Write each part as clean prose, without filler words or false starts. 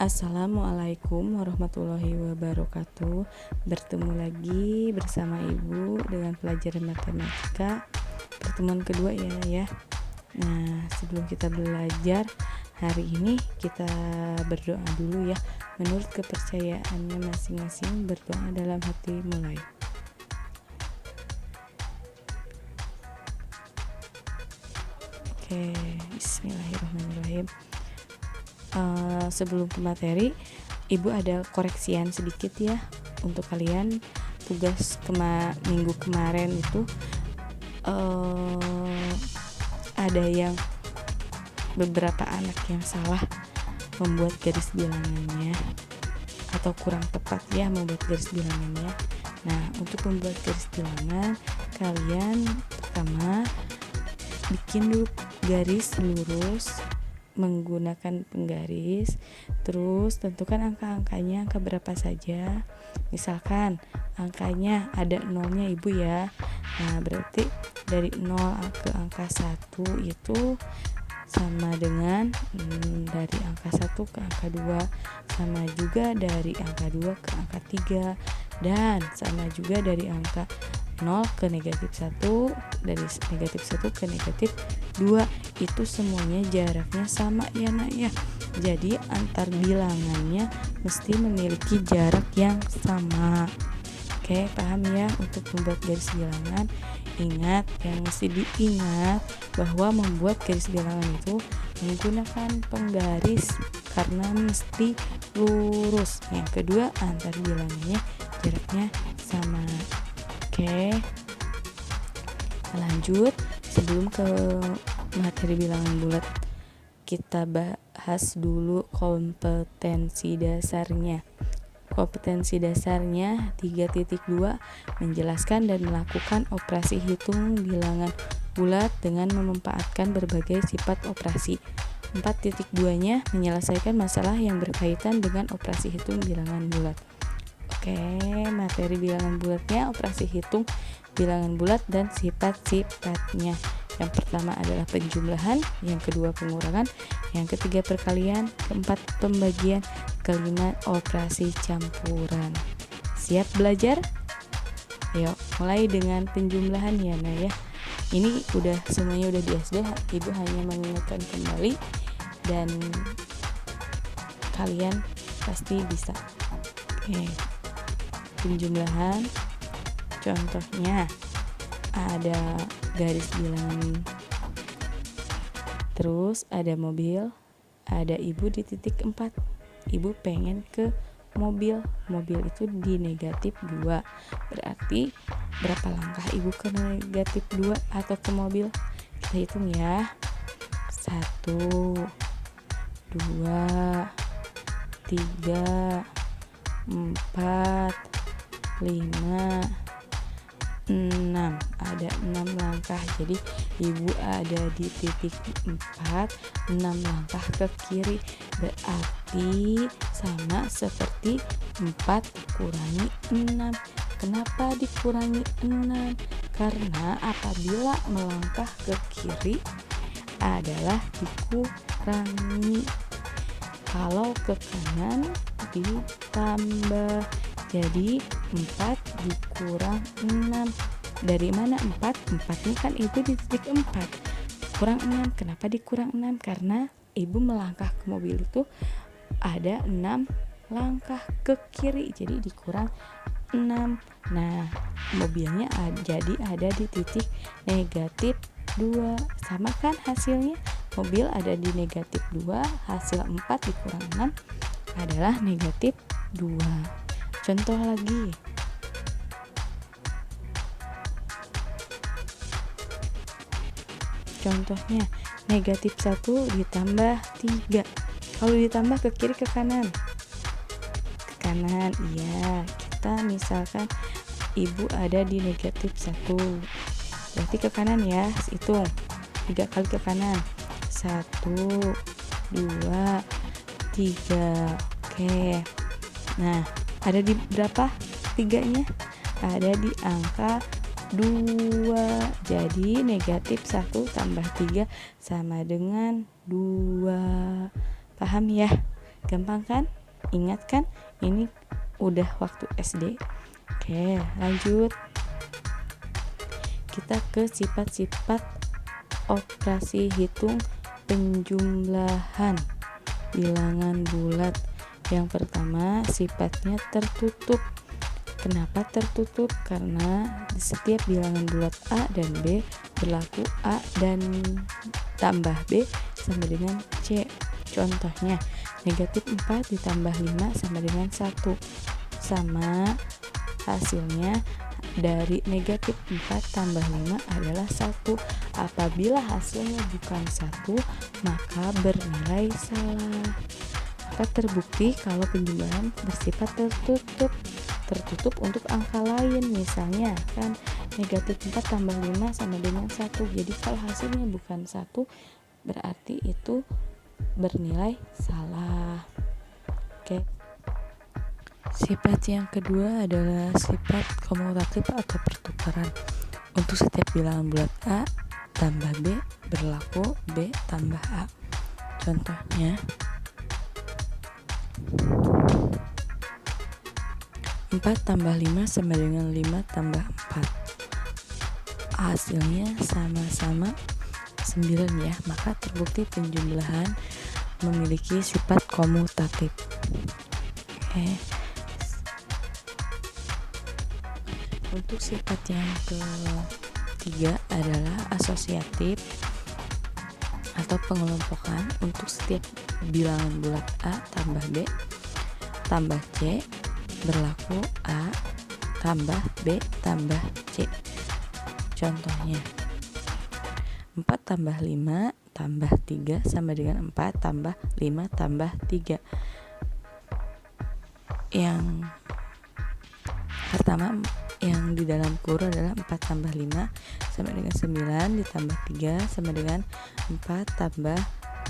Assalamualaikum warahmatullahi wabarakatuh. Bertemu lagi bersama Ibu dengan pelajaran matematika pertemuan kedua ya. Nah, sebelum kita belajar hari ini, kita berdoa dulu ya. Menurut kepercayaannya masing-masing, berdoa dalam hati mulai. Oke, bismillahirrahmanirrahim. Sebelum ke materi, Ibu ada koreksian sedikit ya untuk kalian. Tugas minggu kemarin itu ada yang beberapa anak yang salah membuat garis bilangannya, atau kurang tepat ya membuat garis bilangannya. Nah, untuk membuat garis bilangan, kalian pertama bikin dulu garis lurus menggunakan penggaris, terus tentukan angka-angkanya, angka berapa saja. Misalkan angkanya ada nolnya Ibu ya. Nah, berarti dari 0 ke angka 1 itu sama dengan dari angka 1 ke angka 2, sama juga dari angka 2 ke angka 3, dan sama juga dari angka 0 ke negatif 1, dari negatif 1 ke negatif 2. Itu semuanya jaraknya sama ya nak ya. Jadi antar bilangannya mesti memiliki jarak yang sama. Oke, paham ya? Untuk membuat garis bilangan, ingat, yang mesti diingat bahwa membuat garis bilangan itu menggunakan penggaris karena mesti lurus. Yang kedua, antar bilangannya jaraknya sama. Oke, lanjut. Sebelum ke materi bilangan bulat, kita bahas dulu kompetensi dasarnya. Kompetensi dasarnya 3.2 menjelaskan dan melakukan operasi hitung bilangan bulat dengan memanfaatkan berbagai sifat operasi. 4.2-nya menyelesaikan masalah yang berkaitan dengan operasi hitung bilangan bulat. Oke, materi bilangan bulatnya operasi hitung bilangan bulat dan sifat-sifatnya. Yang pertama adalah penjumlahan, yang kedua pengurangan, yang ketiga perkalian, keempat pembagian, kelima operasi campuran. Siap belajar? Yuk, mulai dengan penjumlahan ya nah ya. Ini semuanya udah di SD, Ibu hanya mengingatkan kembali dan kalian pasti bisa. Oke. Penjumlahan, contohnya ada garis bilangan, terus ada mobil, ada Ibu di titik 4. Ibu pengen ke mobil itu di negatif 2. Berarti berapa langkah Ibu ke negatif 2 atau ke mobil? Kita hitung ya. 1, 2, 3, 4, 5, 6. Ada 6 langkah. Jadi Ibu ada di titik 4, 6 langkah ke kiri. Berarti sama seperti 4 dikurangi 6. Kenapa dikurangi 6? Karena apabila melangkah ke kiri adalah dikurangi, kalau ke kanan ditambah. Jadi 4 dikurang 6. Dari mana 4? 4 ini kan Ibu di titik 4. Kurang 6. Kenapa dikurang 6? Karena Ibu melangkah ke mobil itu ada 6 langkah ke kiri. Jadi dikurang 6. Nah, mobilnya jadi ada di titik negatif 2. Sama kan hasilnya? Mobil ada di negatif 2, hasil 4 dikurang 6 adalah negatif 2. Contoh lagi. Contohnya negatif 1 ditambah 3. Kalau ditambah ke kiri ke kanan? Ke kanan, iya. Kita misalkan Ibu ada di negatif 1. Berarti ke kanan ya, hitung 3 kali ke kanan. 1, 2, 3. Oke. Nah, ada di berapa 3-nya? Ada di angka 2. Jadi negatif 1 tambah 3 sama dengan 2. Paham ya? Gampang kan? Ingat kan? Ini udah waktu SD. Oke, lanjut. Kita ke sifat-sifat operasi hitung penjumlahan bilangan bulat. Yang pertama, sifatnya tertutup. Kenapa tertutup? Karena di setiap bilangan bulat A dan B berlaku A dan tambah B sama dengan C. Contohnya, negatif 4 ditambah 5 sama dengan 1. Sama hasilnya dari negatif 4 tambah 5 adalah 1. Apabila hasilnya bukan 1, maka bernilai salah. Maka terbukti kalau penjumlahan bersifat tertutup untuk angka lain. Misalnya kan negatif 4 tambah 5 sama dengan 1. Jadi kalau hasilnya bukan 1, berarti itu bernilai salah. Oke. Sifat yang kedua adalah sifat komutatif atau pertukaran. Untuk setiap bilangan bulat A tambah B berlaku B tambah A. Contohnya, 4 tambah 5 sama dengan 5 tambah 4. Hasilnya sama-sama 9 ya. Maka terbukti penjumlahan memiliki sifat komutatif. Oke. Untuk sifat yang ketiga adalah asosiatif atau pengelompokan. Untuk setiap bilangan bulat A tambah B tambah C berlaku A tambah B tambah C. Contohnya, 4 tambah 5 tambah 3 sama dengan 4 tambah 5 tambah 3. Yang pertama yang di dalam kurung adalah 4 tambah 5 sama dengan 9 ditambah 3 sama dengan 4 tambah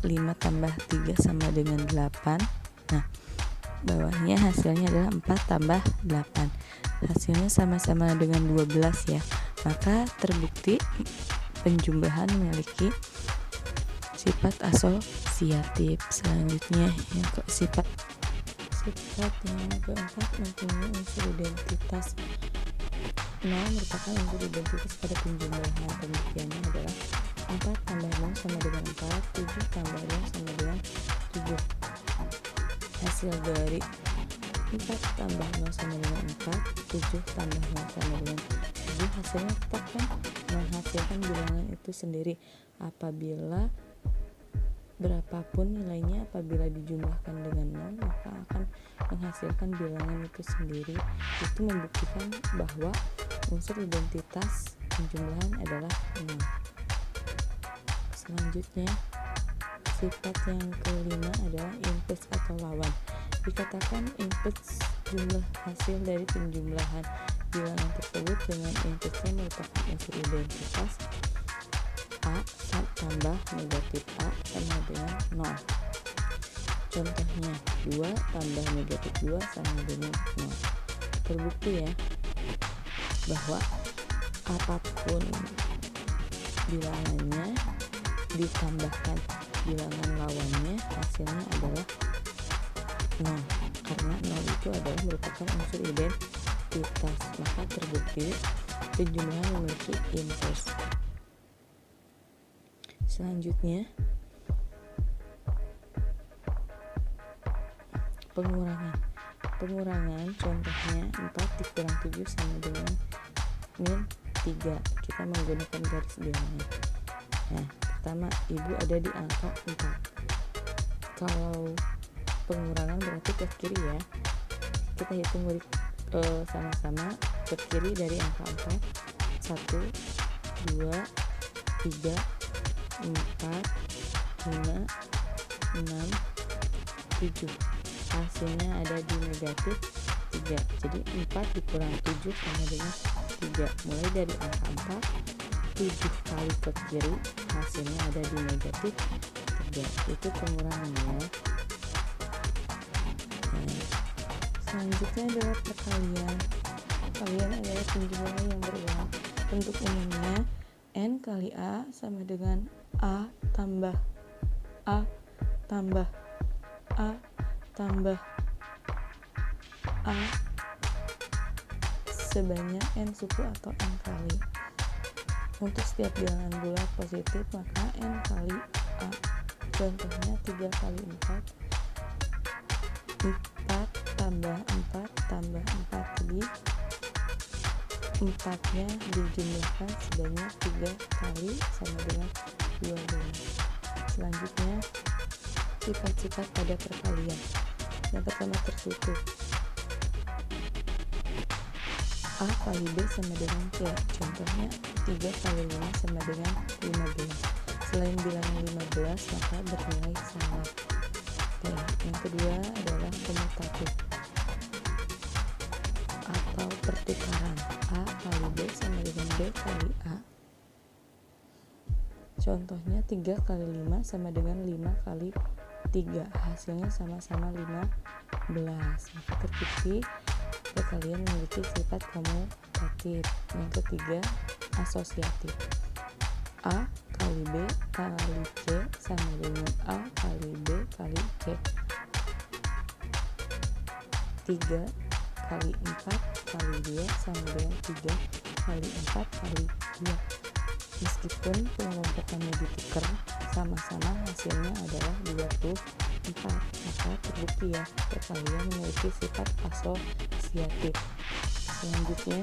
5 tambah 3 sama dengan 8. Nah, bawahnya hasilnya adalah 4 tambah 8. Hasilnya sama-sama dengan 12 ya. Maka terbukti penjumlahan memiliki sifat asosiatif. Selanjutnya yang sifat yang keempat mempunyai unsur identitas. 0 merupakan unsur identitas pada penjumlahan. Pembuktiannya adalah 4 tambah 0 sama dengan 4, 7 tambah 0 sama dengan 7. Hasil dari 4 tambah 0 sama dengan 4, 7 tambah 0 sama dengan 7, hasilnya tetap kan menghasilkan bilangan itu sendiri. Apabila berapapun nilainya, apabila dijumlahkan dengan 0, maka akan menghasilkan bilangan itu sendiri. Itu membuktikan bahwa unsur identitas penjumlahan adalah 0. Selanjutnya, sifat yang kelima adalah input atau lawan. Dikatakan input jumlah hasil dari penjumlahan bilangan tersebut dengan inputnya merupakan unsur identitas A tambah negatif A sama dengan 0. Contohnya, 2 tambah negatif 2 sama dengan 0. Terbukti ya bahwa apapun bilangannya ditambahkan bilangan lawannya, hasilnya adalah 0. Karena 0 itu adalah merupakan unsur identitas, maka terbukti penjumlahan memiliki inverse. Selanjutnya, pengurangan contohnya 4 dikurang 7 sama dengan min 3. Kita menggunakan garis bilangan. Nah, pertama, ibu ada di angka 4. Kalau pengurangan berarti ke kiri ya. Kita hitung sama-sama ke kiri dari angka 4. 1, 2, 3, 4, 5, 6, 7. Hasilnya ada di negatif 3. Jadi 4 dikurang 7 sama dengan 3. Mulai dari angka 4, 7 kali ke kiri, hasilnya ada di negatif 3. Itu pengurangan ya. Selanjutnya adalah perkalian. Perkalian adalah penjumlahan yang berulang. Bentuk umumnya N kali A sama dengan A tambah A tambah A tambah A sebanyak N suku atau N kali. Untuk setiap bilangan bulat positif maka N kali A. Contohnya 3 kali 4 tambah 4 tambah 4. Jadi 4-nya dijumlahkan sebanyak 3 kali sama dengan 12. Selanjutnya sifat-sifat pada perkalian. Yang pertama tertutup. A kali B sama dengan C. Contohnya 3 kali 5 sama dengan 15. Selain bilangan 15 maka bernilai salah. Yang kedua adalah komutatif atau pertukaran. A kali B sama dengan B kali A. Contohnya 3 kali 5 sama dengan 5 kali 3. Hasilnya sama-sama 15. Maka terbukti perkalian memiliki sifat komutatif. Yang ketiga asosiatif. A kali B kali C sama dengan A kali B kali C. 3 kali 4 kali 2 sama dengan 3 kali 4 kali 2. Meskipun pengelompokannya ditukar, sama-sama hasilnya adalah 24. Maka terbukti ya perkalian memiliki sifat asosiatif. Selanjutnya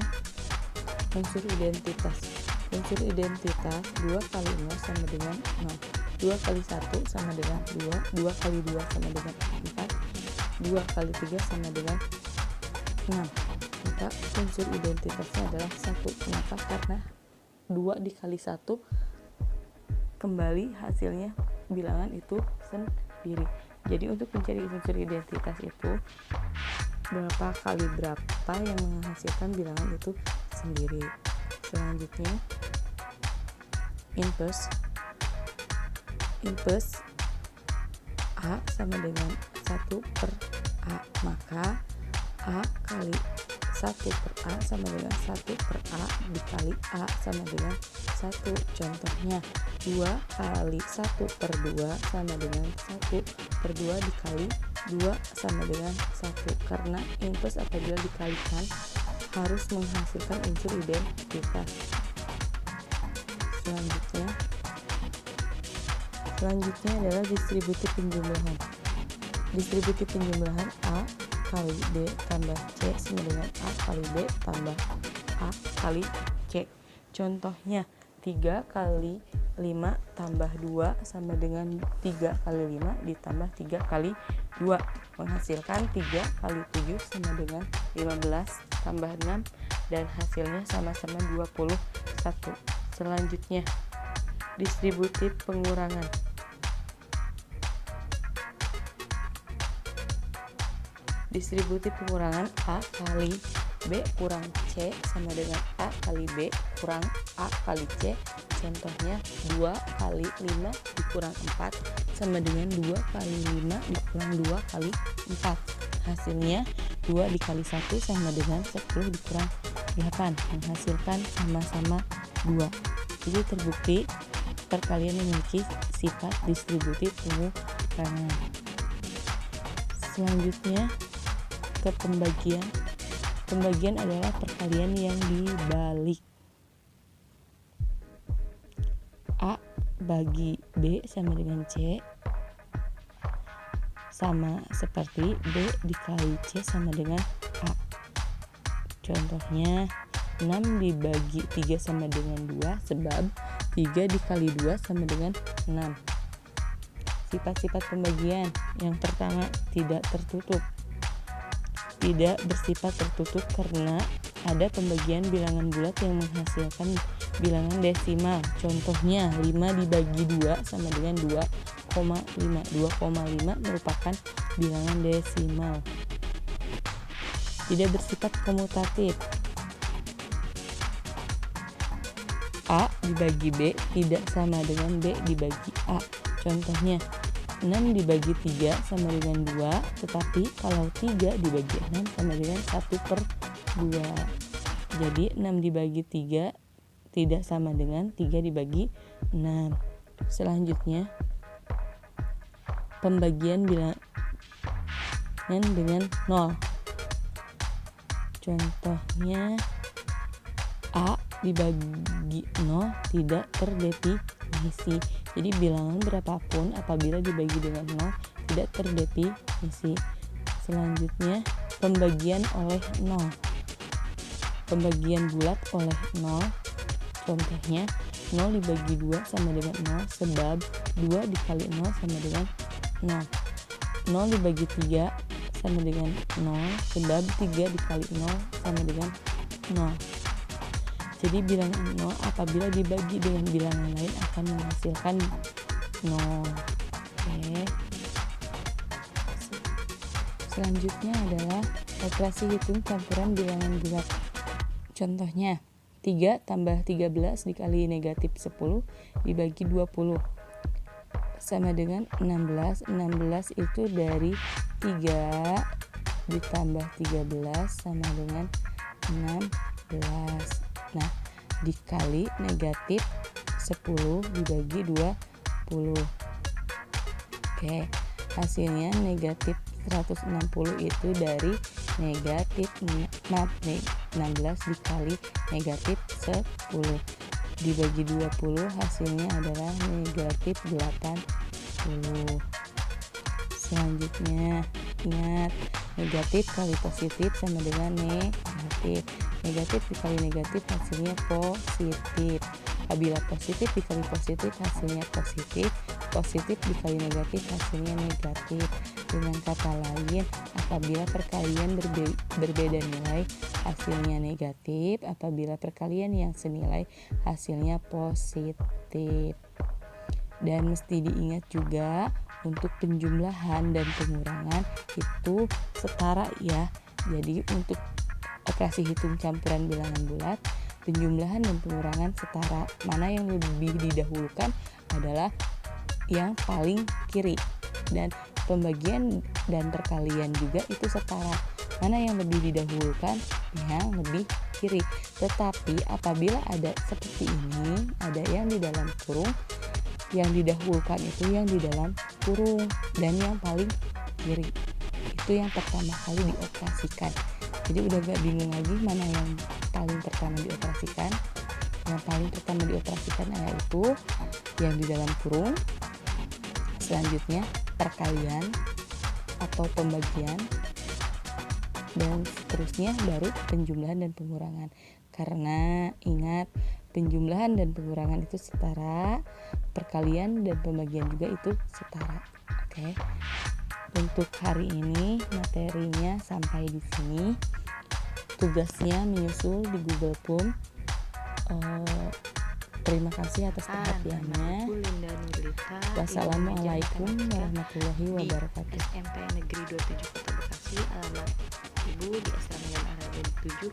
unsur identitas. Unsur identitas 2 kali 0 sama dengan 0, 2 kali 1 sama dengan 2, 2 kali 2 sama dengan 4, 2 kali 3 sama dengan 6. Maka unsur identitasnya adalah 1. Kenapa? Karena 2 dikali 1 kembali hasilnya bilangan itu sendiri. Jadi untuk mencari unsur identitas itu berapa kali berapa yang menghasilkan bilangan itu sendiri. Selanjutnya inverse A sama dengan 1 per A, maka A kali 1 per A sama dengan 1 per A dikali A sama dengan 1. Contohnya 2 kali 1 per 2 sama dengan 1 per 2 dikali 2 sama dengan 1. Karena inverse apabila dikalikan harus menghasilkan unsur identitas. Selanjutnya adalah distributif penjumlahan. Distributif penjumlahan A kali B tambah C sama dengan A kali B tambah A kali C. Contohnya 3 kali 5 tambah 2 sama dengan 3 kali 5 ditambah 3 kali 2 menghasilkan 3 kali 7 sama dengan 15 tambah 6 dan hasilnya sama-sama 21. Selanjutnya distributif pengurangan. Distributif pengurangan A kali B kurang C sama dengan A kali B kurang A kali C. Contohnya 2 kali 5 dikurang 4 sama dengan 2 kali 5 dikurang 2 kali 4. Hasilnya 2 dikali 1 sama dengan 10 dikurang 8 menghasilkan sama-sama 2. Jadi terbukti perkalian memiliki sifat distributif pengurangan. Selanjutnya ke pembagian. Pembagian adalah perkalian yang dibalik. A bagi B sama dengan C sama seperti B dikali C sama dengan A. Contohnya 6 dibagi 3 sama dengan 2 sebab 3 dikali 2 sama dengan 6. Sifat-sifat pembagian. Yang pertama tidak tertutup. Tidak bersifat tertutup karena ada pembagian bilangan bulat yang menghasilkan bilangan desimal. Contohnya 5 dibagi 2 sama dengan 2,5. 2,5 merupakan bilangan desimal. Tidak bersifat komutatif. A dibagi B tidak sama dengan B dibagi A. Contohnya 6 dibagi 3 sama dengan 2, tetapi kalau 3 dibagi 6 sama dengan 1 per 2. Jadi 6 dibagi 3 tidak sama dengan 3 dibagi 6. Selanjutnya pembagian dengan 0. Contohnya A dibagi 0 tidak terdefinisi. Jadi bilangan berapapun apabila dibagi dengan 0 tidak terdefinisi. Selanjutnya pembagian oleh 0. Pembagian bulat oleh 0. Contohnya 0 dibagi 2 sama dengan 0 sebab 2 dikali 0 sama dengan 0. 0 dibagi 3 sama dengan 0 sebab 3 dikali 0 sama dengan 0. Jadi bilangan 0 apabila dibagi dengan bilangan lain akan menghasilkan 0. Oke. Selanjutnya adalah operasi hitung campuran bilangan bulat. Contohnya 3 tambah 13 dikali negatif 10 dibagi 20 sama dengan 16. 16 itu dari 3 ditambah 13 sama dengan 16. Nah, dikali negatif 10 dibagi 20. Oke, hasilnya negatif 160 itu dari negatif 16 dikali negatif 10 dibagi 20, hasilnya adalah negatif 80. Selanjutnya ingat, negatif kali positif sama dengan negatif. Negatif dikali negatif hasilnya positif. Apabila positif dikali positif hasilnya positif. Positif dikali negatif hasilnya negatif. Dengan kata lain, apabila perkalian berbeda nilai hasilnya negatif. Apabila perkalian yang senilai hasilnya positif. Dan mesti diingat juga untuk penjumlahan dan pengurangan itu setara ya. Jadi untuk operasi hitung campuran bilangan bulat, penjumlahan dan pengurangan setara. Mana yang lebih didahulukan adalah yang paling kiri, dan pembagian dan perkalian juga itu setara. Mana yang lebih didahulukan? Yang lebih kiri. Tetapi apabila ada seperti ini, ada yang di dalam kurung, yang didahulukan itu yang di dalam kurung, dan yang paling kiri itu yang pertama kali dioperasikan. Jadi udah gak bingung lagi mana yang paling pertama dioperasikan. Yang paling pertama dioperasikan yaitu yang di dalam kurung, selanjutnya perkalian atau pembagian, dan seterusnya baru penjumlahan dan pengurangan. Karena ingat, penjumlahan dan pengurangan itu setara, perkalian dan pembagian juga itu setara. Oke. Untuk hari ini materinya sampai di sini. Tugasnya menyusul di Google Form. Terima kasih atas perhatiannya. Wassalamualaikum warahmatullahi wabarakatuh. SMP Negeri 27 Kota Bekasi, alamat Ibu di Asrama Negara 7